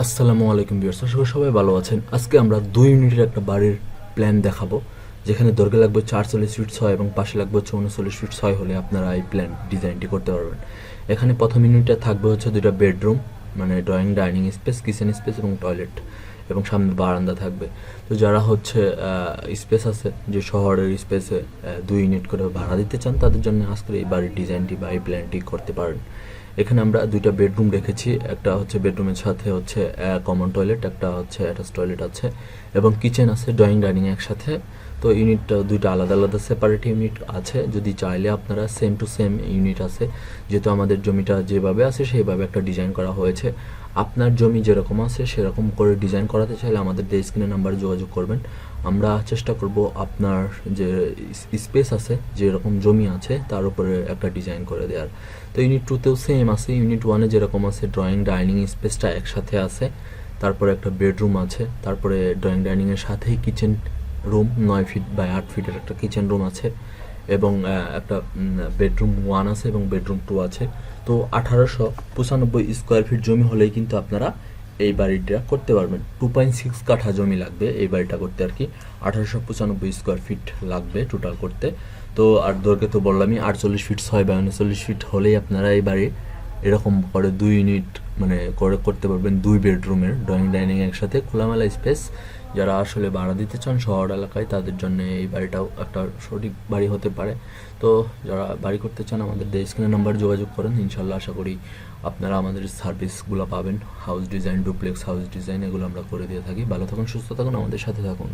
আসসালামু আলাইকুম ভিউয়ার্স, আশা করি সবাই ভালো আছেন। আজকে আমরা 2 ইউনিটের একটা বাড়ির প্ল্যান দেখাবো, যেখানে দৈর্ঘ্য লাগবে 440 ফিট 6 এবং পাশে লাগবে হচ্ছে 39 ফিট 6 হলে আপনারা এই প্ল্যান ডিজাইনটি করতে পারবেন। এখানে প্রথম ইউনিটে থাকবে হচ্ছে 2টা বেডরুম, মানে drawing dining space, kitchen space এবং টয়লেট, এবং সামনে বারান্দা থাকবে। তো যারা হচ্ছে স্পেস আছে, যে শহরের স্পেসে 2 ইউনিট করে ভাড়া দিতে চান, তাদের জন্য আজকের এই বাড়ির ডিজাইনটি বা এই প্ল্যানটি করতে পারেন। এখানে আমরা 2টা বেডরুম রেখেছি, একটা হচ্ছে বেডরুমের সাথে হচ্ছে কমন টয়লেট, একটা হচ্ছে অ্যাটাচ টয়লেট আছে, এবং কিচেন আছে, ড্রয়িং ডাইনিং একসাথে। তো ইউনিটটা 2টা আলাদা আলাদা সেপারেট ইউনিট আছে। যদি চাইলে আপনারা সেম টু সেম ইউনিট আছে, যেহেতু আমাদের জমিটা যেভাবে আছে সেইভাবে একটা ডিজাইন করা হয়েছে। আপনার জমি যেরকম আছে সেরকম করে ডিজাইন করাতে চাইলে আমাদের স্ক্রিনের নাম্বারে যোগাযোগ করবেন। আমরা চেষ্টা করব আপনার যে স্পেস আছে, যেরকম জমি আছে তার উপরে একটা ডিজাইন করে দেওয়ার। তো ইউনিট 2তেও সেম আছে। ইউনিট 1-এ যেরকম আছে, ড্রয়িং ডাইনিং স্পেসটা একসাথে আছে, তারপরে একটা বেডরুম আছে, তারপরে ড্রয়িং ডাইনিংয়ের সাথেই কিচেন রুম, 9 ফিট বাই 8 ফিটের একটা কিচেন রুম আছে, এবং একটা বেডরুম 1 আছে এবং বেডরুম 2 আছে। তো 1895 স্কোয়ার ফিট জমি হলেই কিন্তু আপনারা এই বাড়িটা করতে পারবেন। 2.6 কাঠা জমি লাগবে এই বাড়িটা করতে আর কি। 1895 স্কোয়ার ফিট লাগবে টোটাল করতে। তো আর দৈর্ঘ্য তো বললামই, 48 ফিট 6 বা 39 ফিট হলেই আপনারা এই বাড়ি এরকম করে 2 ইউনিট মানে করে করতে পারবেন। 2 বেডরুমের ড্রয়িং ডাইনিং একসাথে, খোলামেলা স্পেস। যারা আসলে ভাড়া দিতে চান শহর এলাকায়, তাদের জন্য এই বাড়িটাও একটা সঠিক বাড়ি হতে পারে। তো যারা বাড়ি করতে চান আমাদের স্ক্রিনের নাম্বার যোগাযোগ করেন, ইনশাল্লাহ আশা করি আপনারা আমাদের সার্ভিসগুলো পাবেন। House design, duplex house design, এগুলো আমরা করে দিয়ে থাকি। ভালো থাকুন, সুস্থ থাকুন, আমাদের সাথে থাকুন।